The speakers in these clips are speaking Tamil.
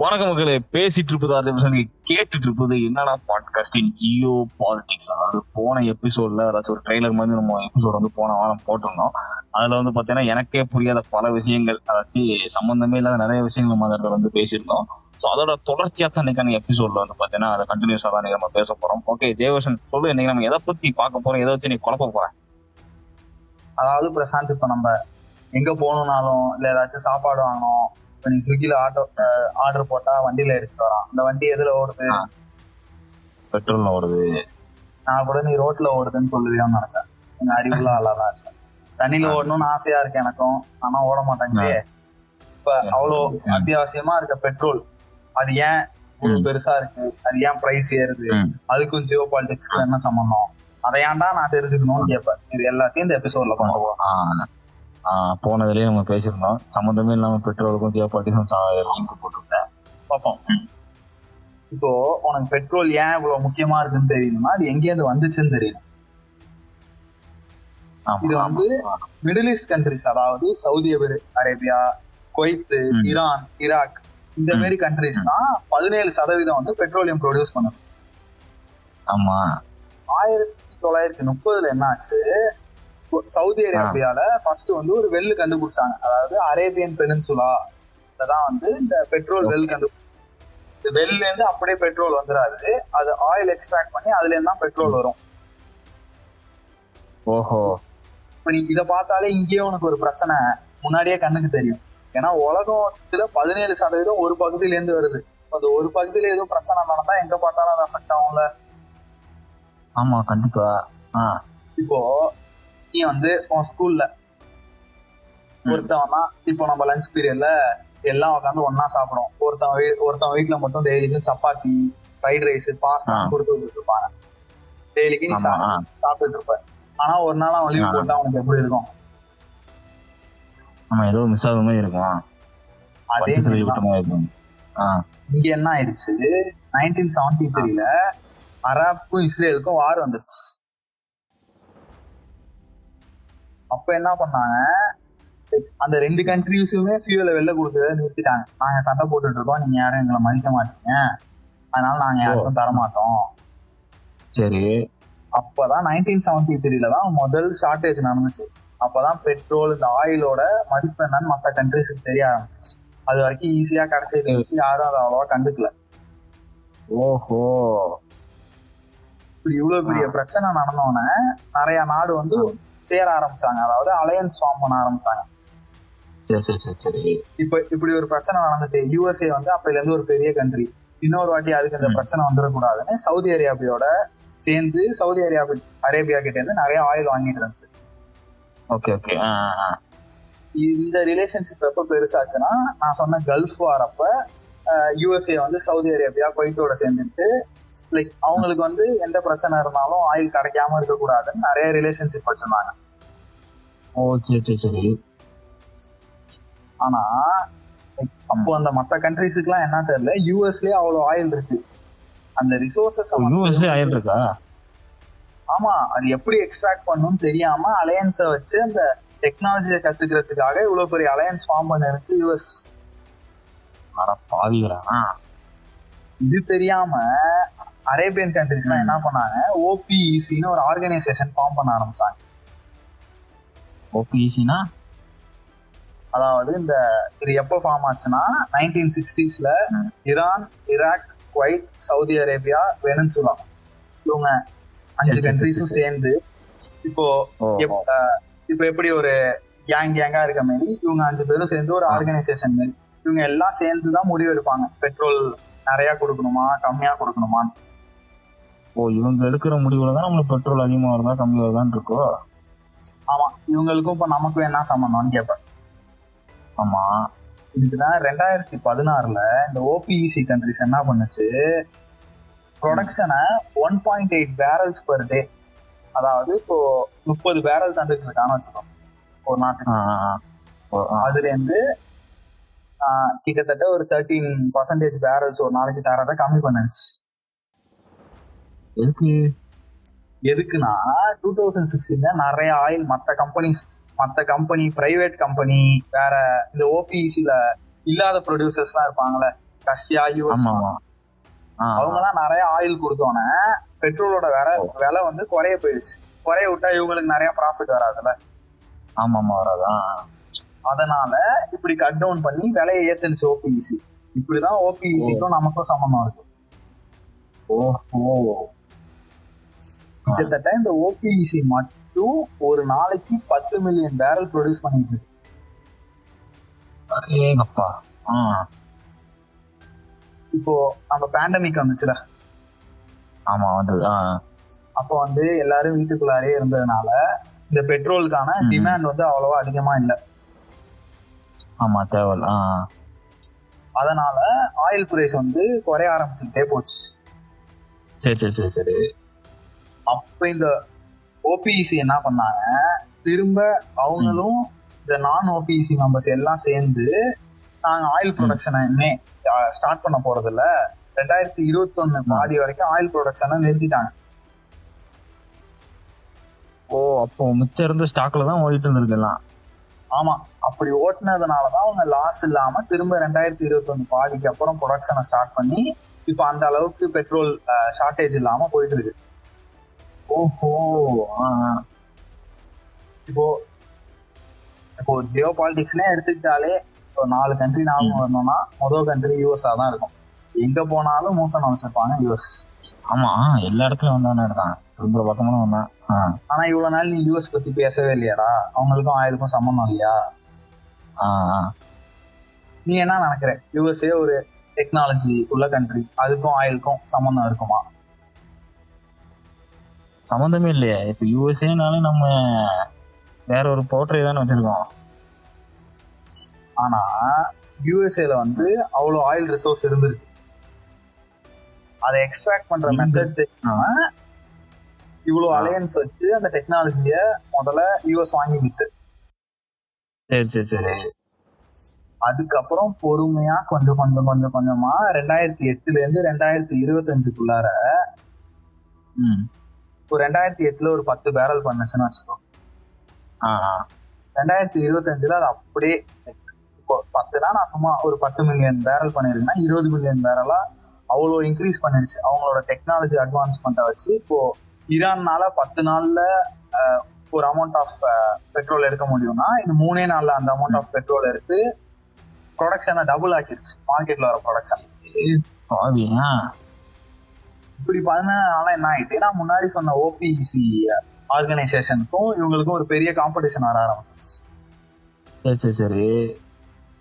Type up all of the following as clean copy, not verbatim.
வணக்கம் மக்களே, பேசிட்டு இருப்பது கேட்டுட்டு இருப்பது என்னன்னா பாட்காஸ்டின் ஜியோ பாலிடிக்ஸ். அதாவது போன எபிசோட்ல ஏதாச்சும் ஒரு ட்ரெய்லர் மாதிரி நம்ம எபிசோட் வந்து போன வாரம் போட்டிருந்தோம். அதுல வந்து பாத்தீங்கன்னா எனக்கே புரியாத பல விஷயங்கள், அதாச்சும் சம்பந்தமே இல்லாத நிறைய விஷயங்கள் நம்ம அந்த இடத்துல வந்து பேசியிருந்தோம். ஸோ அதோட தொடர்ச்சியா தான் இன்னைக்கான எபிசோட்ல வந்து பாத்தீங்கன்னா அதை கண்டினியூஸா தான் நம்ம பேச போறோம். ஓகே ஜெயவர்ஷன், சொல்லு, இன்னைக்கு நம்ம எதை பத்தி பார்க்க போறோம், எதை வச்சு நீ குழப்ப போற? அதாவது பிரசாந்த், இப்ப நம்ம எங்க போகணும்னாலும் இல்ல ஏதாச்சும் சாப்பாடு வாங்கணும், இப்ப நீ ஸ்விக்கில ஆர்டர் போட்டா வண்டியில எடுத்துட்டு வரான். அந்த வண்டி எதுல ஓடுது? பெட்ரோல்ல ஓடுது. நான் கூட நீ ரோட்ல ஓடுதுன்னு சொல்லுவியோன்னு நினைச்சேன். கொஞ்சம் அறிவுள்ள ஆளாதான் இருக்கு. தண்ணியில ஓடணும்னு ஆசையா இருக்கு எனக்கும், ஆனா ஓட மாட்டேங்குதே. இப்ப அவ்வளோ அத்தியாவசியமா இருக்க பெட்ரோல், அது ஏன் இவ்வளவு பெருசா இருக்கு? அது ஏன் பிரைஸ் ஏறுது? அதுக்கும் ஜியோ பாலிடிக்ஸ்க்கு என்ன சம்பந்தம்? அதை ஏன்டா நான் தெரிஞ்சுக்கணும்னு கேட்பேன். இது எல்லாத்தையும் இந்த எபிசோட்ல பார்ப்போம். போனதுலயே நம்ம பேசியிருந்தோம், சம்பந்தமே இல்லாம பெட்ரோலுக்கும் ஜியோ பாலிடிக்ஸும் லிங்க் போட்டுருக்கேன், பார்ப்போம். இப்போ உனக்கு பெட்ரோல் ஏன் இவ்வளவு முக்கியமா இருக்குன்னு தெரியணும்னா அது எங்கேருந்து வந்துச்சுன்னு தெரியணும். இது வந்து மிடில் ஈஸ்ட் கண்ட்ரிஸ், அதாவது Saudi Arabia, Kuwait, Iran, Iraq, இந்த மாதிரி கண்ட்ரிஸ் தான் 17% வந்து பெட்ரோலியம் ப்ரொடியூஸ் பண்ணுது. ஆமா, 1930 என்ன ஆச்சு, சவுதி அரேபியால ஃபர்ஸ்ட் வந்து ஒரு வெல் கண்டுபிடிச்சாங்க. அதாவது அரேபியன் பெனின்சுலா தான் வந்து இந்த பெட்ரோல் வெல் வெல்ல இருந்து அப்படியே பெட்ரோல் வந்துடாது, அது ஆயில் எக்ஸ்ட்ராக்ட் பண்ணி அதுல இருந்து தான் பெட்ரோல் வரும். ஓஹோ, இப்ப நீ இதை பார்த்தாலே இங்கேயே உனக்கு ஒரு பிரச்சனை முன்னாடியே கண்ணுக்கு தெரியும். ஏன்னா உலகத்துல 17% ஒரு பகுதியில இருந்து வருது. அந்த ஒரு பகுதியில ஏதோ பிரச்சனை நடந்தா எங்க பார்த்தாலும் அது அஃபெக்ட் ஆகும்ல. ஆமா, கண்டிப்பா. இப்போ நீ வந்து உன் ஸ்கூல்ல ஒருத்தவனா, இப்போ நம்ம லஞ்ச் பீரியட்ல எல்லாம் உட்காந்து ஒன்னா சாப்பிடும். ஒருத்தன் வீட்டுல மட்டும் டெய்லிக்கும் சப்பாத்தி, ஃப்ரைட் ரைஸ், பாஸ்தா கொடுத்து இருப்பாங்க. டெய்லிக்கு நீ சாப்பிட்டுட்டு இருப்ப. ஆனா ஒரு நாள் அவன் லீவ் போட்டா அவனுக்கு எப்படி இருக்கும்? ஏதோ மிஸ் ஆகுற மாதிரி இருக்கும். அதே இங்க என்ன ஆயிடுச்சு, 1973ல அராப்க்கும் இஸ்ரேலுக்கும் வார் வந்துருச்சு. அப்ப என்ன பண்ணாங்க, அந்த ரெண்டு கண்ட்ரிஸுமே ஃபியூவலை வெளில கொடுக்கறத நிறுத்திட்டாங்க. நாங்க சண்டை போட்டுட்டு இருக்கோம், நீங்க யாரும் எங்களை மதிக்க மாட்டீங்க, அதனால நாங்க யாருக்கும் தரமாட்டோம். சரி. அப்பதான் 1973ல தான் முதல் ஷார்டேஜ் நடந்துச்சு. அப்பதான் பெட்ரோல், இந்த ஆயிலோட மதிப்பு என்னன்னு மற்ற கண்ட்ரிஸுக்கு தெரிய ஆரம்பிச்சிச்சு. அது வரைக்கும் ஈஸியா கிடைச்சிட்டு இருந்துச்சு, யாரும் அதை அவ்வளவா கண்டுக்கல. ஓஹோ, இப்படி இவ்வளவு பெரிய பிரச்சனை நடந்தோடனே நிறைய நாடு வந்து சேர ஆரம்பிச்சாங்க, அதாவது அலையன்ஸ் ஃபார்ம் பண்ண ஆரம்பிச்சாங்க. இப்ப இப்படி ஒரு பிரச்சனை நடந்துட்டு யூஎஸ்ஏ வந்து அப்பையில இருந்து ஒரு பெரிய கண்ட்ரி, இன்னொரு வாட்டி அதுக்கு இந்த பிரச்சனை வந்துடக்கூடாதுன்னு சவுதி அரேபியாவோட சேர்ந்து சவுதி அரேபியா கிட்ட இருந்து நிறைய ஆயில் வாங்கிட்டு இருந்துச்சு. இந்த ரிலேஷன்ஷிப் எப்ப பெருசாச்சுன்னா, நான் சொன்ன கல்ஃப் வார் அப்ப யூஎஸ்ஏ வந்து சவுதி அரேபியா, குவைத்தோட சேர்ந்துட்டு லைக் அவங்களுக்கு வந்து எந்த பிரச்சனை இருந்தாலும் ஆயில் கிடைக்காம இருக்க கூடாதுன்னு நிறைய ரிலேஷன்ஷிப் வச்சிருந்தாங்க. ஆனா அப்போ அந்த மத்த கண்ட்ரிஸுக்கு எல்லாம் என்ன தெரியல, யூஎஸ்லயே அவ்வளவு ஆயில் இருக்கு, அந்த ரிசோர்சஸ் ஆயில் இருக்கா? ஆமா, அது எப்படி எக்ஸ்ட்ராக்ட் பண்ணணும்னு தெரியாம அலையன்ஸ வச்சு அந்த டெக்னாலஜியை கத்துக்கிறதுக்காக இவ்வளவு பெரிய அலையன்ஸ் ஃபார்ம் பண்ணிருச்சு யூஎஸ். இது தெரியாம அரேபியன் கண்ட்ரிஸ் எல்லாம் என்ன பண்ணாங்க, ஓபிஇசின்னு ஒரு ஆர்கனைசேஷன் ஃபார்ம் பண்ண ஆரம்பிச்சாங்க. ஓபிஇசினா அதாவது இது எப்போ ஃபார்ம் ஆச்சுன்னா 1960ஸ்ல Iran, Iraq, Kuwait, Saudi Arabia, Venezuela, இவங்க 5 கண்ட்ரிஸும் சேர்ந்து இப்போ எப்படி ஒரு கேங்கா இருக்க மாதிரி இவங்க 5 பேரும் சேர்ந்து ஒரு ஆர்கனைசேஷன் மாதிரி இவங்க எல்லாம் சேர்ந்துதான் முடிவு எடுப்பாங்க, பெட்ரோல் நிறைய கொடுக்கணுமா கம்மியா கொடுக்கணுமான்னு. இவங்க எடுக்கிற முடிவுல தான் நம்மளுக்கு பெட்ரோல் அதிகமா வருதா கம்மியா வருதான்னு இருக்கோ. ஆமா, இவங்களுக்கும் இப்ப நமக்கும் என்ன சம்பந்தம்னு கேட்பேன். ஆமா, இதுக்குதான் 2016ல இந்த ஓபிஇசி கண்ட்ரிஸ் என்ன பண்ணுச்சு, ப்ரொடக்ஷனை 1.8 barrels per day, அதாவது இப்போ 30 பேரல் தந்துட்டு இருக்கான்னு வச்சுக்கோம் ஒரு நாட்டுக்கு, அதுல இருந்து கிட்டத்தட்ட ஒரு 13% பேரல்ஸ் ஒரு நாளைக்கு தரதை கம்மி பண்ணிடுச்சு. எதுக்குன்னா 2016 நிறைய ஆயில் மற்ற கம்பெனி பிரைவேட் கம்பெனி வேற இந்த ஓபிஇசில இல்லாத ப்ரொடியூசர்ஸ் எல்லாம் இருப்பாங்களே, ரஷ்யா, யூஎஸ். ஆமா ஆமா. அவங்க எல்லாம் நிறைய ஆயில் கொடுத்தோன்னே பெட்ரோலோட விலை வந்து குறைய போயிடுச்சு. குறைய விட்டா இவங்களுக்கு நிறைய ப்ராஃபிட் வராதுல்ல. ஆமா வராதான். அதனால இப்படி கட் டவுன் பண்ணி விலையை ஏத்துனுச்சு ஓபிஇசி. இப்படிதான் ஓபிஇசிக்கும் நமக்கும் சம்பந்தம் இருக்கு. கிட்டத்தட்ட இந்த ஓபிஇசி மட்டும் ஒரு நாளைக்கு 10 மில்லியன் பேரல் ப்ரொடியூஸ் பண்ணிட்டு இருக்கு. இப்போ நம்ம பேண்டமிக் வந்துச்சுல. ஆமா வந்து. அப்போ வந்து எல்லாரும் வீட்டுக்குள்ளாரே இருந்ததுனால இந்த பெட்ரோலுக்கான டிமாண்ட் வந்து அவ்வளவா அதிகமா இல்ல. ஆமா தேவல். அதனால ஆயில் பிரைஸ் வந்து குறைய ஆரம்பிச்சுக்கிட்டே போச்சு. சரி. அப்ப இந்த ஓபிஇசி என்ன பண்ணாங்க, திரும்ப அவங்களும் இந்த நான் ஓபிஇசி மெம்பர்ஸ் எல்லாம் சேர்ந்து நாங்க ஆயில் ப்ரொடக்ஷனை ஸ்டார்ட் பண்ண போறது இல்ல, 2021 பாதி வரைக்கும் ஆயில் ப்ரொடக்ஷனை நிறுத்திட்டாங்க. அப்போ மிச்சம் இருந்த ஸ்டாக்ல தான் ஓடிட்டு இருந்திருக்கலாம். ஆமா, அப்படி ஓட்டுனதுனாலதான் அவங்க லாஸ் இல்லாம திரும்ப 2021 பாதிக்கு அப்புறம் ப்ரொடக்ஷனை ஸ்டார்ட் பண்ணி இப்ப அந்த அளவுக்கு பெட்ரோல் ஷார்டேஜ் இல்லாம போயிட்டு இருக்கு. இப்போ ஜியோ பாலிடிக்ஸ்னே எடுத்துக்கிட்டாலே ஒரு 4 கண்ட்ரி ஞாபகம் வரணும்னா முதல் கண்ட்ரி யூஎஸ்ஆ தான் இருக்கும். எங்க போனாலும் மூட்டை நினைச்சிருப்பாங்க யூஎஸ். ஆமா, எல்லா இடத்துலயும் வந்தானே இருக்கான், ரொம்ப பக்கமான வந்தான். ஆனா இவ்வளவு நாள் நீ யூஎஸ் பத்தி பேசவே இல்லையாடா? அவங்களுக்கும் ஆயிலுக்கும் சம்பந்தம் இல்லையா? நீ என்ன நினைக்கிற, யூஎஸ்ஏ ஒரு டெக்னாலஜி உள்ள கண்ட்ரி, அதுக்கும் ஆயிலுக்கும் சம்பந்தம் இருக்குமா? சம்பந்தமே இல்லையா? இப்ப யூஎஸ்ஏனால நம்ம வேற ஒரு போர்ட்ரே தானே வச்சிருக்கோம். ஆனா யூஎஸ்ஏல வந்து அவ்வளவு ஆயில் ரிசோர்ஸ் இருந்திருக்கு. அதை எக்ஸ்ட்ராக்ட் பண்ற மெத்தட் தெரியாம இவ்வளவு அலையன்ஸ் வச்சு அந்த டெக்னாலஜிய முதல்ல யூஎஸ் வாங்கிக்கிச்சு. சரி. அதுக்கப்புறம் பொறுமையா கொஞ்சமா 2008ல இருந்து 2025க்குள்ளார இப்போ 2008ல ஒரு 10 பேரல் பண்ணுச்சுன்னு வச்சுக்கோ. 2025ல அது அப்படியே இப்போ 10னா நான் சும்மா ஒரு 10 மில்லியன் பேரல் பண்ணிருக்கேன்னா 20 மில்லியன் பேரலா அவ்வளோ இன்க்ரீஸ் பண்ணிருச்சு அவங்களோட டெக்னாலஜி அட்வான்ஸ்மெண்ட்டை வச்சு. இப்போ ஈரான்னால 10 நாள்ல ஒரு அமௌண்ட் ஆஃப் பெட்ரோல் எடுக்க முடியும்னா இது 3 நாள்ல அந்த அமௌண்ட் ஆஃப் பெட்ரோல் எடுத்து ப்ரொடக்ஷனை டபுள் ஆக்கிடுச்சு, மார்க்கெட்ல வர ப்ரொடக்ஷன். இப்படி பண்ணனால என்ன ஆயிட்டு, நான் முன்னாடி சொன்ன ஓபிஇசி ஆர்கனைசேஷனுக்கும் இவங்களுக்கும் ஒரு பெரிய காம்படிஷன் வர ஆரம்பிச்சிருச்சு. சரி.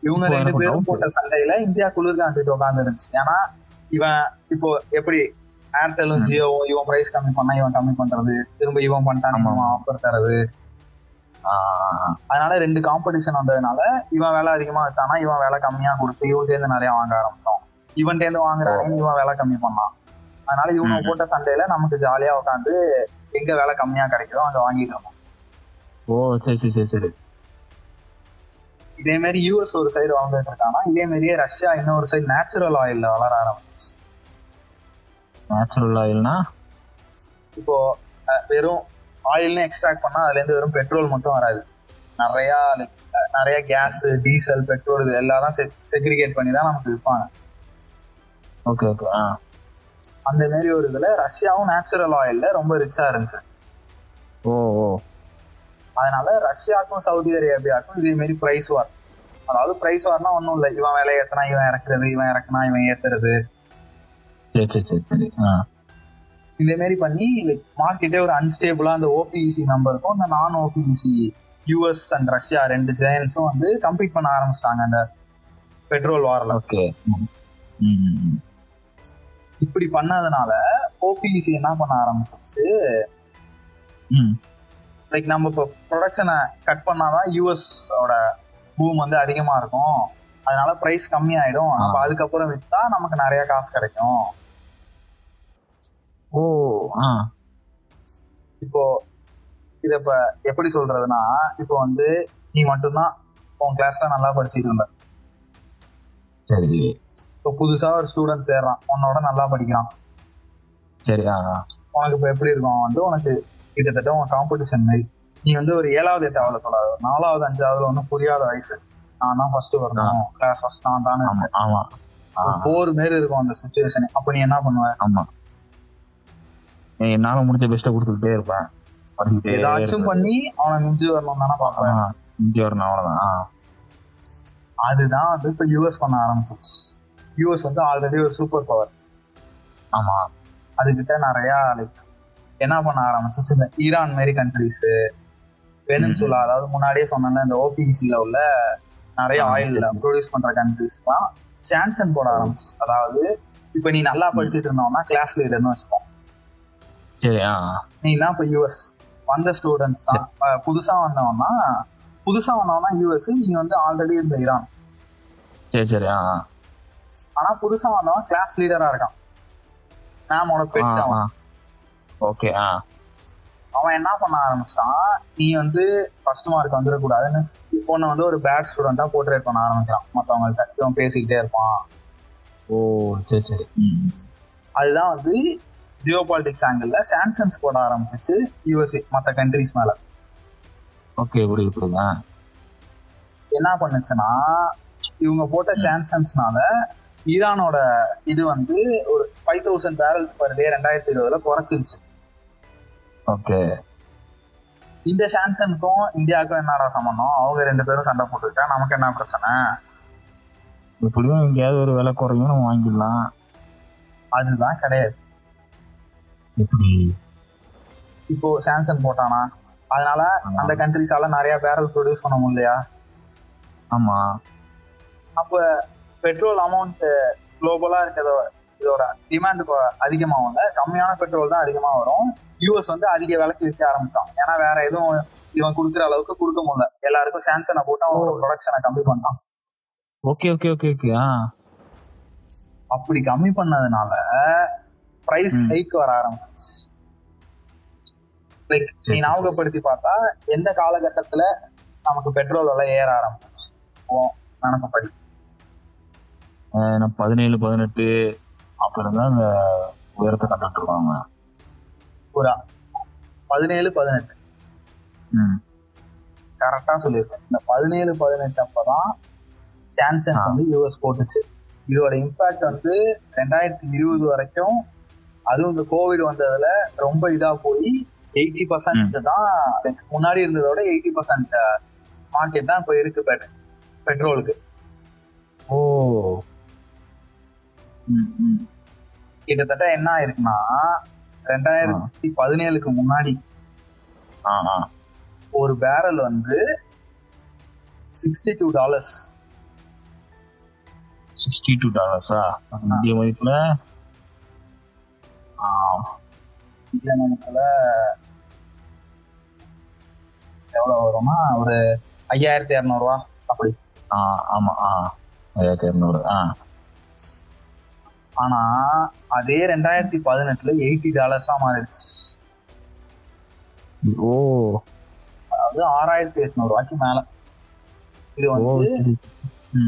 இவங்க 2 பேரும் போட்ட சண்டையில இந்தியா குளிர் காஞ்சிட்டு உட்கார்ந்து இருந்துச்சு. ஏன்னா இவன் இப்போ எப்படி ஏர்டெலும் ஜியோவும் இவன் பிரைஸ் கம்மி பண்ணா இவன் கம்மி பண்றது, திரும்ப இவன் பண்ணிட்டான் இவன் ஆஃபர் தரது. அதனால 2 காம்படிஷன் வந்ததுனால இவன் வேலை அதிகமா விட்டானா இவன் வேலை கம்மியா கொடுத்து இவன்கிட்ட நிறைய வாங்க ஆரம்பிச்சோம். இவன்கிட்ட வாங்குறானே இவன் வேலை கம்மி பண்ணான். அதனால இவங்க போட்ட சண்டையில நமக்கு ஜாலியா உட்காந்து எங்க வேலை கம்மியா கிடைக்குதோ அங்க வாங்கிட்டு இருக்கோம். சரி. இதே மாதிரி யூஎஸ் ஒரு சைடு வளர்ந்துட்டு இருக்கானா, இதே மாதிரியே ரஷ்யா இன்னொரு சைடு நேச்சுரல் ஆயில்ல வளர ஆரம்பிச்சிச்சு. நேச்சுரல் ஆயில்னா இப்போ வெறும் ஆயில்னு எக்ஸ்ட்ராக்ட் பண்ணா அதுல இருந்து வெறும் பெட்ரோல் மட்டும் வராது, நிறைய கேஸ், டீசல், பெட்ரோல் இது எல்லாம் செக்ரிகேட் பண்ணி தான் நமக்கு விற்பாங்க. ஓகே. அந்த மாதிரி ஒரு இதுல ரஷ்யாவும் நேச்சுரல் ஆயில்ல ரொம்ப ரிச்சா இருந்துச்சு. அதனால ரஷ்யாவுக்கும் சவுதி அரேபியாவுக்கும் இதே மாதிரி பிரைஸ் வார். அதாவது பிரைஸ் வார்னா ஒன்றும் இல்லை, இவன் விலை ஏத்தனா இவன் இறக்குறது, இவன் இறக்குனா இவன் ஏத்துறது. சரி. இந்த மாதிரி பண்ணி மார்க்கெட்டே ஒரு அன்ஸ்டேபிளா அந்த ஓபிஇசி மெம்பருக்கும் அந்த நான் ஓபிஇசி யூஎஸ் அண்ட் ரஷ்யா 2 ஜெயன்ஸும் வந்து கம்பீட் பண்ண ஆரம்பிச்சிட்டாங்க அந்த பெட்ரோல் வார்ல. இப்படி பண்ணதுனால ஓபிஇசி என்ன பண்ண ஆரம்பிச்சிருச்சு, நம்ம இப்போ ப்ரொடக்ஷனை கட் பண்ணாதான் யூஎஸோட பூம் வந்து அதிகமா இருக்கும், அதனால பிரைஸ் கம்மி ஆயிடும், அப்ப அதுக்கப்புறம் வித்தா நமக்கு நிறைய காசு கிடைக்கும். இப்போ இத இப்ப எப்படி சொல்றதுன்னா, இப்போ வந்து நீ மட்டும்தான் உன் கிளாஸ்ல நல்லா படிச்சுட்டு இருந்த, சரி. இப்போ புதுசா ஒரு ஸ்டூடெண்ட் சேர்றான், உன்னோட நல்லா படிக்கிறான், சரி. உனக்கு இப்ப எப்படி இருக்கும், வந்து உனக்கு கிட்டத்தட்ட உன் காம்படிஷன் மாதிரி. நீ வந்து ஒரு 7வது 8வது சொல்லாத, 4வது 5வதுல ஒன்னும் புரியாத வயசு, நான் தான் ஃபர்ஸ்ட் வரணும், கிளாஸ் ஃபர்ஸ்ட் நான் தானே இருக்கேன். ஒரு போர் மாரி இருக்கும் அந்த சிச்சுவேஷன். அப்ப நீ என்ன பண்ணுவ? ஆமா, என்னால முடிஞ்ச பெஸ்ட்டை கொடுத்துக்கிட்டே இருப்பேன். ஏதாச்சும் பண்ணி அவனை மிஞ்சி வரணும் தானே பாப்பேன். மிஞ்சி வரணும், அவ்வளவுதான். அதுதான் வந்து இப்ப யூஎஸ் பண்ண ஆரம்பிச்சிச்சு. யூஎஸ் வந்து ஆல்ரெடி ஒரு சூப்பர் பவர். ஆமா, அதுகிட்ட நிறைய லைக் என்ன பண்ண ஆரம்பிச்சு, இந்த ஈரான் மாரி கண்ட்ரிஸ், வெனின்சுலா, அதாவது முன்னாடியே சொன்ன இந்த ஓபிசில உள்ள நிறைய ஆயில் ப்ரொடியூஸ் பண்ற கண்ட்ரிஸ்லாம் சாங்ஷன் போட ஆரம்பிச்சு. அதாவது இப்ப நீ நல்லா படிச்சுட்டு இருந்தோம்னா கிளாஸ் லீடர்னு வச்சுப்போம். நீ தான் இப்ப யூஎஸ் வந்த ஸ்டூடெண்ட்ஸ் தான். புதுசா வந்தவன்னா யூஎஸ், நீ வந்து ஆல்ரெடி இருந்த ஈரான். சரி. ஆனா புதுசா வந்தவன் கிளாஸ் லீடரா இருக்கான், மேமோட பெட் அவன். ஓகே. அவன் என்ன பண்ண ஆரம்பிச்சிட்டான், நீ வந்து ஃபர்ஸ்ட் மார்க் வந்துடக்கூடாதுன்னு பொண்ணை வந்து ஒரு பேட் ஸ்டூடெண்டா போர்ட்ரேட் பண்ண ஆரம்பிக்கிறான் மற்றவங்கள்ட்ட. இவன் பேசிக்கிட்டே இருப்பான். ஓ சரி. அதுதான் வந்து ஜியோ பாலிட்டிக்ஸ் ஆங்கிள் சாங்ஷன்ஸ் போட ஆரம்பிச்சிச்சு யூஎஸ்ஏ மற்ற கண்ட்ரிஸ் மேல. ஓகே, புரியுது. என்ன பண்ணுச்சுன்னா, இவங்க போட்ட சாங்ஷன்ஸ்னால ஈரானோட இது வந்து ஒரு 5000 barrels per day 2020 குறைச்சிருச்சு. ஓகே. இந்த சாங்ஷனுக்கும் இந்தியாவுக்கும் என்னடா சம்பந்தம்? அவங்க 2 பேரும் சண்டை போட்டுக்கிட்டா நமக்கு என்ன பிரச்சனை? எப்படியும் எங்கேயாவது ஒரு விலை குறையும் நம்ம வாங்கிடலாம். அதுதான் கிடையாது. எப்படி இப்போ சாங்ஷன் போட்டானா, அதனால அந்த கண்ட்ரிஸால நிறைய பேரல் ப்ரொடியூஸ் பண்ண முடியலையா? ஆமா. அப்ப பெட்ரோல் அமௌண்ட் குளோபலா இருக்கிறதோட இதோட டிமாண்டுக்கு அதிகமாகல, கம்மியான பெட்ரோல் தான் அதிகமா வரும். யூஎஸ் வந்து அதிக விலைக்கு விற்க ஆரம்பிச்சான். ஏன்னா வேற எதுவும் இவன் கொடுக்குற அளவுக்கு கொடுக்க முடியல. எல்லாருக்கும் சாங்ஷனை போட்டு அவனோட ப்ரொடக்ஷனை கம்மி பண்ணான். ஓகே. அப்படி கம்மி பண்ணதுனால பிரைஸ் ஹைக் வர ஆரம்பிச்சிச்சு. லைக் நீ ஞாபகப்படுத்தி பார்த்தா எந்த காலகட்டத்துல நமக்கு பெட்ரோல் விலை ஏற ஆரம்பிச்சிச்சு நினைப்படி? 17-18 அப்புறம் தான் அந்த உயரத்தை கண்டுட்டு இருக்காங்க. ஒரு 17-18 கரெக்டா சொல்லியிருக்கேன். இந்த 17-18 அப்பதான் சாங்ஷன்ஸ் வந்து யூஎஸ் போட்டுச்சு. இதோட இம்பாக்ட் வந்து 2020 வரைக்கும், அதுவும் இந்த கோவிட் வந்ததுல ரொம்ப இதா போய் 80% தான் லைக் முன்னாடி இருந்ததோட 80% மார்க்கெட் தான் இப்ப இருக்கு பெட்ரோலுக்கு. ஓ, கிட்டத்தட்ட என்ன ஆயிருக்குன்னா 2017க்கு முன்னாடி ஒரு பேரல் வந்து $62. $62 இந்திய மதிப்புல எவ்வளவு வரும்னா ஒரு 5200 அப்படி. ஆமா, 5200. ஆனா அதே 2018 $80 மாறிடுச்சு. ஓ, அதாவது 6800 மேல. இது வந்து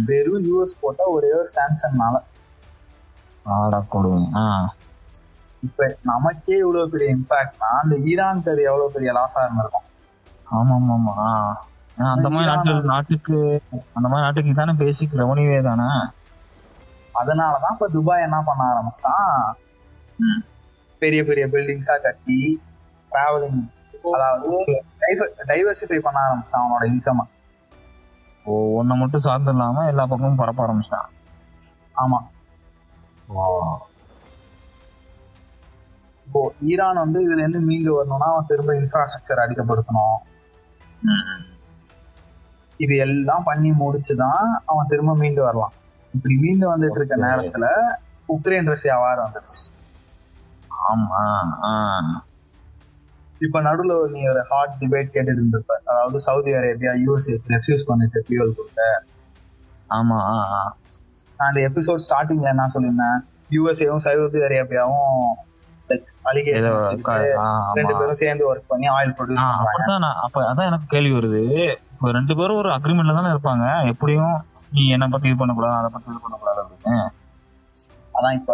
வெறும் யூஎஸ் போட்ட ஒரே ஒரு சாங்ஷன்னால. இப்ப நமக்கே இவ்வளவு பெரிய இம்பாக்ட்னா அந்த ஈரானுக்கு அது எவ்வளவு பெரிய லாஸா இருந்திருக்கும். ஆமா. அந்த மாதிரி நாட்டுக்கு தானே பேசிக் ரெவன்யூவே தானே. அதனாலதான் இப்ப துபாய் என்ன பண்ண ஆரம்பிச்சான், பெரிய பெரிய பில்டிங்ஸா கட்டி டிராவலிங், அதாவது டைவர்சிஃபை பண்ண ஆரம்பிச்சான் அவனோட இன்கம். ஒன்ன மட்டும் சார்ந்து இல்லாம எல்லா பக்கமும் பரப்ப ஆரம்பிச்சிட்டான். ஆமா. இப்போ ஈரான் வந்து இதுல இருந்து மீண்டு வரணும்னா அவன் திரும்ப இன்ஃப்ராஸ்ட்ரக்சர் அதிகப்படுத்தணும். இது எல்லாம் பண்ணி முடிச்சுதான் அவன் திரும்ப மீண்டு வரலாம். இப்படி மீண்டு வந்துட்டு இருக்க நேரத்துல உக்ரைன் ரஷ்யா வார் வந்துருச்சு. ஆமா. இப்ப நடுவுல நீ ஒரு ஹாட் டிபேட் கேட்டுட்டு இருந்திருப்ப, அதாவது சவுதி அரேபியா யூஎஸ்ஏ ரெஃப்யூஸ் பண்ணிட்டு ஃபியூல் கொடுத்த. ஆமா. நான் அந்த எபிசோட் ஸ்டார்டிங்ல என்ன சொல்லியிருந்தேன், யூஎஸ்ஏவும் சவுதி அரேபியாவும் அலிகேஷன் 2 பேரும் சேர்ந்து ஒர்க் பண்ணி ஆயில் ப்ரொடியூஸ் பண்றாங்க. அப்ப அதான் எனக்கு கேள்வி வருது, இப்போ 2 பேரும் ஒரு அக்ரிமெண்ட்ல தானே இருப்பாங்க, எப்படியும் நீ என்ன பத்தி இது பண்ணக்கூடாது அதை பத்தி இது பண்ணக்கூடாது அப்படின்னு. அதான் இப்ப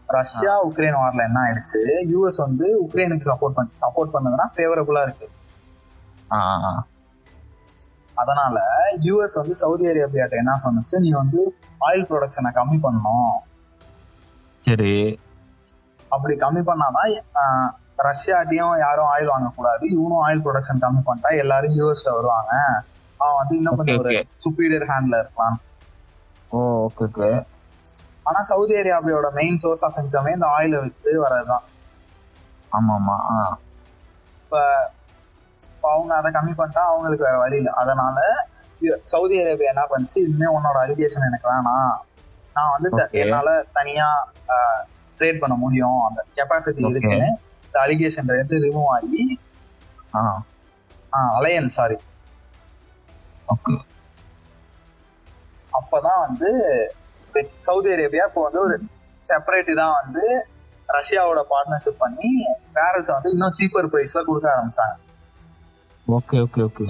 ரஷ்யா உக்ரைன் வார்ல என்ன ஆயிடுச்சு, யூஎஸ் வந்து உக்ரைனுக்கு சப்போர்ட் பண்ணதுன்னா ஃபேவரபிளா இருக்கு. அதனால யூஎஸ் வந்து சவுதி அரேபியாட்ட என்ன சொன்னுச்சு, நீ வந்து ஆயில் ப்ரொடக்ஷனை கம்மி பண்ணணும். சரி. அப்படி கம்மி பண்ணாதான் ரஷ்யாட்டையும் யாரும் ஆயில் வாங்கக்கூடாது, இவனும் ஆயில் ப்ரொடக்ஷன் கம்மி பண்ணிட்டா எல்லாரும் யூஎஸ்ல வருவாங்க, அவன் வந்து இன்னும் கொஞ்சம் ஒரு சுப்பீரியர் ஹேண்ட்ல இருக்கலாம். Okay okay. ஆனா சவுதி அரேபியாவோட மெயின் சோர்ஸ் ஆஃப் இன்கமே இந்த ஆயிலை வித்து வரதுதான். ஆமா ஆமா. இப்ப அவங்க அதை கம்மி பண்ணிட்டா அவங்களுக்கு வேற வழி இல்லை. அதனால சவுதி அரேபியா என்ன பண்ணுச்சு, இனிமே உன்னோட அலிகேஷன் எனக்கு வேணாம், நான் வந்து என்னால தனியா ட்ரேட் பண்ண முடியும், அந்த கெப்பாசிட்டி இருக்குன்னு இந்த அலிகேஷன் வந்து ரிமூவ் ஆகி அலையன்ஸ் சாரி அப்பதான் வந்து சவுதி அரேபியா இப்போ வந்து ஒரு செப்பரேட் தான் வந்து ரஷ்யாவோட பார்ட்னர்ஷிப் பண்ணி பேரல்ஸ் வந்து இன்னும் சீப்பர் பிரைஸ்ல கொடுக்க ஆரம்பிச்சாங்க. Okay okay okay.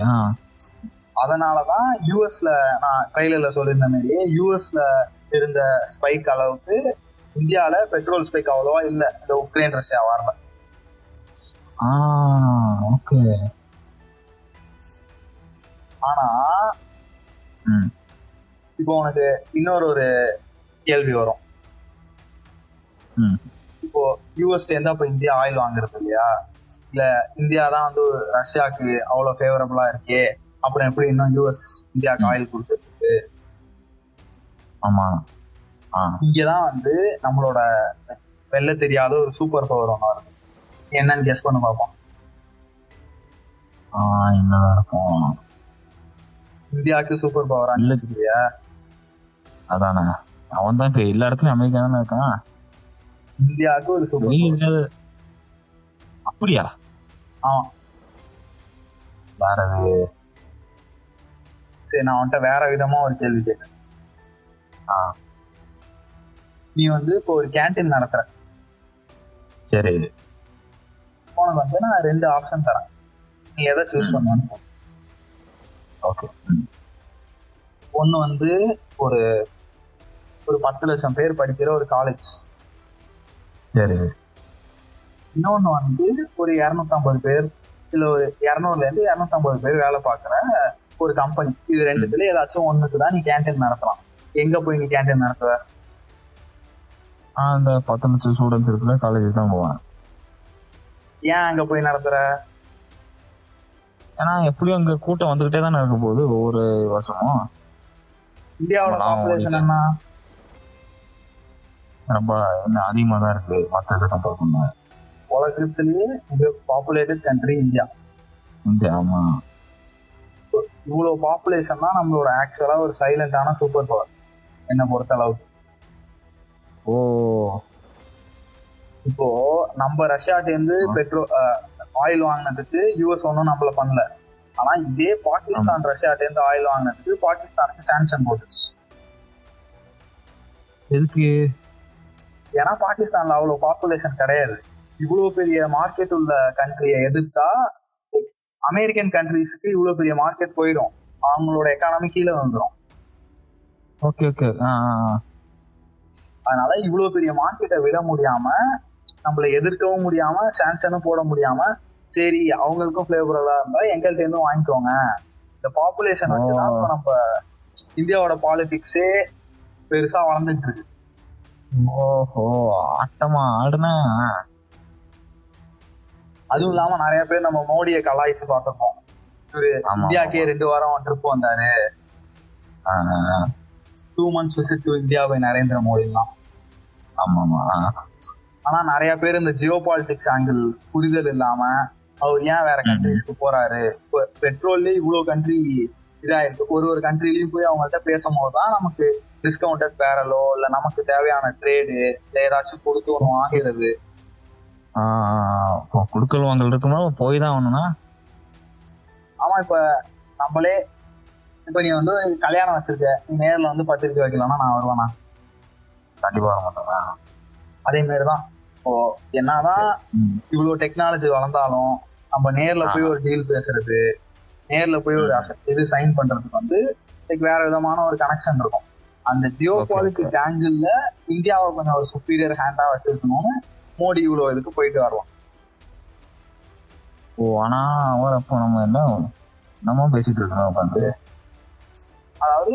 அதனாலதான் யூஎஸ்ல நான் ட்ரைலர்ல சொல்லியிருந்த மாதிரியே யூஎஸ்ல இருந்த ஸ்பைக் அளவுக்கு இந்தியால பெட்ரோல் ஸ்பைக் அவ்வளவா இல்ல இந்த உக்ரைன் ரஷ்யா வார்ல. ஓகே. ஆனா இப்போ உனக்கு இன்னொரு ஒரு கேள்வி வரும். இப்போ யூஎஸ்ல இருந்தா இப்ப இந்தியா ஆயில் வாங்குறது இல்லையா, இல்ல இந்தியா தான் வந்து ரஷ்யாவுக்கு அவ்வளவு ஃபேவரபிளா இருக்கே, அப்புறம் எப்படி இன்னும் யூஎஸ் இந்தியாவுக்கு ஆயில் கொடுத்துருக்கு? ஆமா. இங்கதான் வந்து நம்மளோட வெல்ல தெரியாத ஒரு சூப்பர் பவர் ஒண்ணு வருது. என்னன்னு கெஸ் பண்ண பார்ப்போம். என்னதான் இருக்கும்? இந்தியாவுக்கு சூப்பர் பவரா இல்லையா? அதானே, அவன் தான் இப்ப எல்லா இடத்துலயும் அமெரிக்கா தானே இருக்கான். இந்தியாவுக்கு ஒரு சூப்பர் பவர். அப்படியா? ஆமா. வேற சரி, நான் அவன்கிட்ட வேற விதமா ஒரு கேள்வி கேட்கிறேன். நீ வந்து இப்போ ஒரு கேண்டீன் நடத்துற. சரி. உனக்கு வந்து நான் 2 ஆப்ஷன் தரேன், நீ எதை சூஸ் பண்ணுவேன்னு சொல்லு. ஓகே. ஒன்னு வந்து ஒரு 10 லட்சம் பேர் படிக்கிற ஒரு காலேஜ். சரி. இன்னொன்னு வந்து ஒரு 250 பேர் இல்ல ஒரு 200ல இருந்து 250 பேர் வேலை பார்க்குற ஒரு கம்பெனி. இது ரெண்டுத்துல ஏதாச்சும் ஒண்ணுக்கு தான் நீ கேண்டீன் நடத்தலாம். எங்க போய் நீ கேண்டீன் நடத்துவ? அந்த 10 லட்சம் ஸ்டூடெண்ட்ஸ் இருக்கிற காலேஜ் தான் போவேன். ஏன் அங்க போய் நடத்துற? ஏன்னா எப்படியும் அங்க கூட்டம் வந்துகிட்டே தானே இருக்க போகுது ஒவ்வொரு வருஷமும். இந்தியாவோட பாப்புலேஷன் என்ன ரொம்ப அதிகமா தான் இருக்கு மற்ற இதை கம்பேர் பண்ண. உலகத்திலேயே மிக பாப்புலேட்டட் கண்ட்ரி இந்தியா. ஆமா. இவ்வளவு பாப்புலேஷன் தான் நம்மளோட ஆக்சுவலா ஒரு சைலண்டான சூப்பர் பவர் என்ன பொறுத்த அளவுக்கு. இப்போ நம்ம ரஷ்யாட்டேருந்து ஆயில் வாங்கினதுக்கு யூஎஸ் ஒன்னும் நம்மள பண்ணல. ஆனா இதே பாகிஸ்தான் ரஷ்யாட்டேருந்து ஆயில் வாங்கினதுக்கு பாகிஸ்தானுக்கு சாங்ஷன் போட்டுச்சு. எதுக்கு? ஏன்னா பாகிஸ்தான்ல அவ்வளவு பாப்புலேஷன் கிடையாது. இவ்வளவு பெரிய மார்க்கெட் உள்ள கண்ட்ரியை எதிர்த்தா அமெரிக்கன் கண்ட்ரிஸ்க்கு இவ்வளவு பெரிய மார்க்கெட் போயிடும், அவங்களோட எக்கானமி கீழே வந்துடும். Okay okay. அதனால இவ்வளவு பெரிய மார்க்கெட்டை விட முடியாம, நம்மள எதிர்க்கவும் முடியாம, சாங்ஷனும் போட முடியாம, சரி அவங்களுக்கும் ஃபேவரபிளா இருந்தா எங்கள்கிட்ட இருந்தும் வாங்கிக்கோங்க, இந்த பாப்புலேஷன் வச்சுதான் இப்ப நம்ம இந்தியாவோட பாலிடிக்ஸே பெருசா வளர்ந்துட்டு இருக்கு. ஓஹோ, ஆட்டமா ஆடுனா. அதுவும் இல்லாம நிறைய பேர் நம்ம மோடியை கலாய்ச்சி பார்த்திருப்போம். இவரு இந்தியாக்கே 2 வாரம் ட்ரிப் வந்தாரு, 2 months visit to India by Narendra மோடிலாம். ஆனா நிறைய பேர் இந்த ஜியோ பாலிடிக்ஸ் ஆங்கிள் புரிதல் இல்லாம அவர் ஏன் வேற கண்ட்ரிஸ்க்கு போறாரு, பெட்ரோல்லே இவ்வளவு கண்ட்ரி இதாயிருக்கு, ஒரு கண்ட்ரிலயும் போய் அவங்கள்ட்ட பேசும்போது தான் நமக்கு டிஸ்கவுண்டட் பேரலோ இல்ல நமக்கு தேவையான ட்ரேடு இல்ல ஏதாச்சும் கொடுத்து ஒண்ணு வாங்குறது. குடுக்கல் வாங்கல் இருக்குமா போய் தான் ஆகணும்னா? ஆமா. இப்ப நம்மளே இப்ப நீ வந்து கல்யாணம் வச்சிருக்க, நீ நேர்ல வந்து பத்திரிக்கை வைக்கலாம்னா நான் வருவேனா? கண்டிப்பா வர மாட்டேன். அதே மாதிரிதான் இப்போ என்னதான் இவ்வளவு டெக்னாலஜி வளர்ந்தாலும் நம்ம நேர்ல போய் ஒரு டீல் பேசுறது, நேர்ல போய் ஒரு இது சைன் பண்றதுக்கு வந்து வேற விதமான ஒரு கனெக்ஷன் இருக்கும். அந்த ஜியோ பாலிட்டிக் ஆங்கிள் இந்தியாவை கொஞ்சம் ஒரு சுப்பீரியர் ஹேண்டா வச்சிருக்கணும்னு மோடி இவ்வளவு இதுக்கு போயிட்டு வரலாம். ஆனா அப்போ நம்ம என்ன பேசிட்டு இருக்கோம்? அதாவது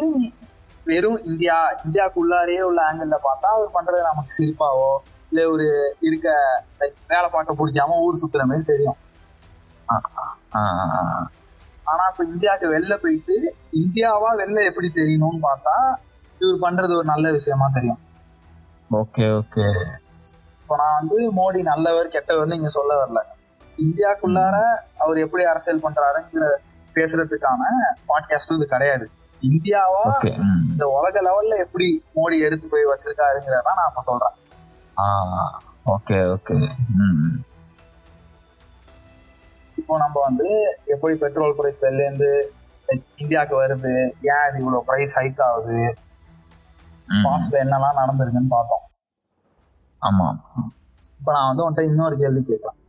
வெறும் இந்தியாக்குள்ளாரே உள்ள ஆங்கிள் பார்த்தா அவர் பண்றது நமக்கு சிரிப்பாவோ இல்ல ஒரு இருக்க வேலை பார்க்க பிடிக்காம ஊர் சுத்துற மாதிரி தெரியும். ஆனா இப்ப இந்தியாவுக்கு வெளில போயிட்டு இந்தியாவா வெளில எப்படி தெரியணும்னு பார்த்தா இவர் பண்றது ஒரு நல்ல விஷயமா தெரியும். Okay okay. இப்போ நான் வந்து மோடி நல்லவர் கெட்டவர்னு இங்க சொல்ல வரல, இந்தியாக்குள்ளார அவர் எப்படி அரசியல் பண்றாருங்கிற பேசுறதுக்கான பாட்காஸ்டும் இது கிடையாது. இந்தியாவா இந்த உலக லெவல்ல எப்படி மோடி எடுத்து போய் வச்சிருக்காருங்கிறதான் நான் இப்ப சொல்றேன். Okay okay. இப்போ நம்ம வந்து எப்படி பெட்ரோல் பிரைஸ் வெளிலேருந்து இந்தியாவுக்கு வருது, ஏன் இது இவ்வளவு பிரைஸ் ஹைக் ஆகுது, பாஸ்ட்ல என்னெல்லாம் நடந்திருக்குன்னு பார்த்தோம். ஆமா. இப்ப நான் வந்து உன்கிட்ட இன்னொரு கேள்வி கேட்கலாம்.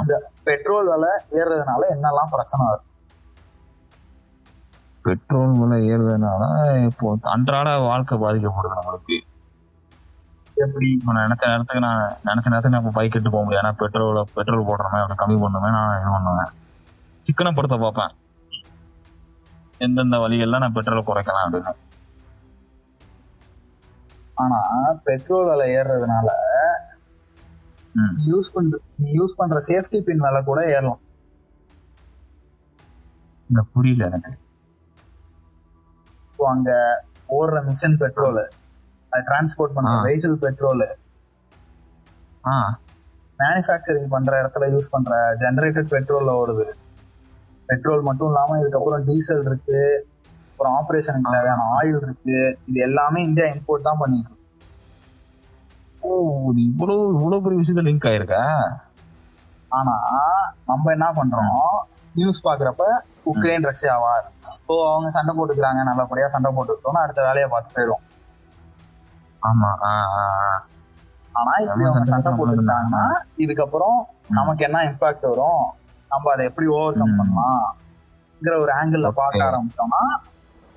இந்த பெட்ரோல் விலை ஏறுறதுனால என்னெல்லாம் பிரச்சனை வருது? பெட்ரோல் விலை ஏறுறதுனால இப்போ அன்றாட வாழ்க்கை பாதிக்கப்படுது நம்மளுக்கு. எப்படி? நினைச்ச நேரத்துக்கு நான் இப்போ பைக் எடுத்து போக முடியாது. ஏன்னா பெட்ரோல் போடுறமே அப்படி கம்மி பண்ணுவேன், நான் இது பண்ணுவேன், சிக்கனப்படுத்த பார்ப்பேன் எந்தெந்த வழிகள்லாம் நான் பெட்ரோலை குறைக்கலாம் அப்படின்னு. ஆனா பெட்ரோல் விலை ஏறுறதுனால நீ யூஸ் பண்ற சேஃப்டி பின் விலை கூட ஏறலாம். புரியல எனக்கு. இப்போ அங்க ஓடுற மிஷின் பெட்ரோல், டிரான்ஸ்போர்ட் பண்ற வெஹிக்கிள் பெட்ரோல், மேனுஃபேக்சரிங் பண்ற இடத்துல யூஸ் பண்ற ஜெனரேட்டட் பெட்ரோல்ல ஓடுது. பெட்ரோல் மட்டும் இல்லாம இதுக்கப்புறம் டீசல் இருக்கு, அப்புறம் ஆபரேஷனுக்கு தேவையான ஆயில் இருக்கு. இது எல்லாமே இந்தியா இம்போர்ட் தான் பண்ணிட்டு இருக்கு. ஓ, இவ்வளவு பெரிய விஷயத்துல லிங்க் ஆயிருக்கா? ஆனா நம்ம என்ன பண்றோம், நியூஸ் பாக்குறப்ப உக்ரைன் ரஷ்யா வார், ஓ அவங்க சண்டை போட்டுக்கிறாங்க, நல்லபடியா சண்டை போட்டுக்கிட்டோம்னு அடுத்த வேலையை பார்த்து போயிடும். ஆமா. ஆனா இப்படி அவங்க சண்டை போட்டுக்கிட்டாங்கன்னா இதுக்கப்புறம் நமக்கு என்ன இம்பாக்ட் வரும், நம்ம அதை எப்படி ஓவர் கம் பண்ணலாம்ங்கிற ஒரு ஆங்கிள் பார்க்க ஆரம்பிச்சோம்னா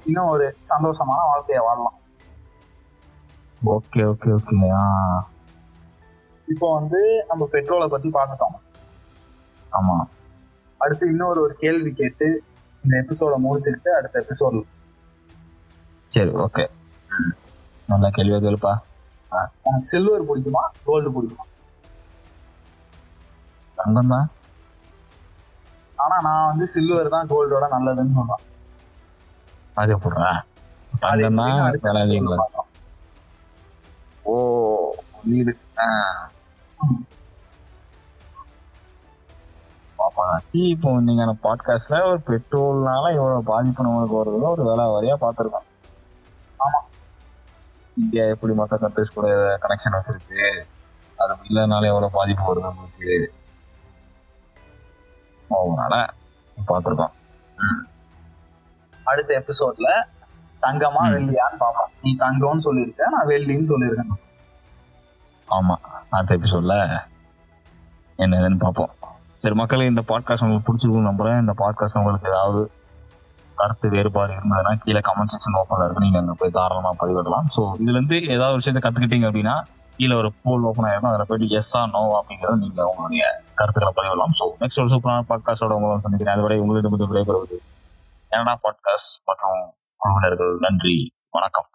இன்னும் ஒரு சந்தோஷமான வாழ்க்கைய வாழலாம். Okay okay okay. இப்போ வந்து நம்ம பெட்ரோலை பத்தி பார்த்துட்டோம். ஆமா. அடுத்து இன்னொரு கேள்வி கேட்டு இந்த எபிசோட முடிச்சுக்கிட்டு அடுத்த எபிசோட்ல. சரி ஓகே. நல்ல கேள்வி கேளுப்பா. உனக்கு சில்வர் பிடிக்குமா கோல்டு பிடிக்குமா? தங்கம் தான். ஆனா நான் வந்து சில்வர் தான் கோல்டோட நல்லதுன்னு சொல்றேன். அது எப்படா? தங்கம் தான். ஓ வீடு. இப்போ நீங்க பாட்காஸ்ட்ல ஒரு பெட்ரோல்னால எவ்வளவு பாதிப்பு நம்மளுக்கு வருதுன்னு ஒரு வேலை வரையா பார்த்துருக்கோம். ஆமா, இந்தியா எப்படி மற்ற கண்ட்ரிஸ் கூட கனெக்ஷன் வச்சிருக்கு, அது இல்லைனால எவ்வளவு பாதிப்பு வருது நம்மளுக்கு அதனால பார்த்துருக்கோம். அடுத்த எபிசோட்ல தங்கமா வெள்ளியான்னு பாப்போம். நீ தங்கம்னு சொல்லியிருக்க, நான் வெள்ளின்னு சொல்லியிருக்கேன். ஆமா, அடுத்த எபிசோட்ல என்னன்னு பார்ப்போம். சரி மக்களே, இந்த பாட்காஸ்ட் உங்களுக்கு பிடிச்சிருக்கும் நம்புறேன். இந்த பாட்காஸ்ட் உங்களுக்கு ஏதாவது கருத்து வேறுபாடு இருந்ததுன்னா கீழே கமெண்ட் செக்ஷன் ஓப்பன்ல இருக்கு, நீங்க அங்க போய் தாராளமா பதிவிடலாம். ஸோ இதுல இருந்து ஏதாவது விஷயத்த கத்துக்கிட்டீங்க அப்படின்னா கீழே ஒரு போல் ஓப்பன் ஆயிருக்கும், அதில் போயிட்டு எஸ்ஸா நோ அப்படிங்கிறத நீங்க உங்களுடைய கருத்துக்களை பதிவிடலாம். ஸோ நெக்ஸ்ட் ஒரு சூப்பரான பாட்காஸ்டோட உங்களை சந்திக்கிறேன். அதுவரை உங்களிடம் விடைபெறுவது கனடா பாட்காஸ்ட் மற்றும் குழுவினர்கள். நன்றி, வணக்கம்.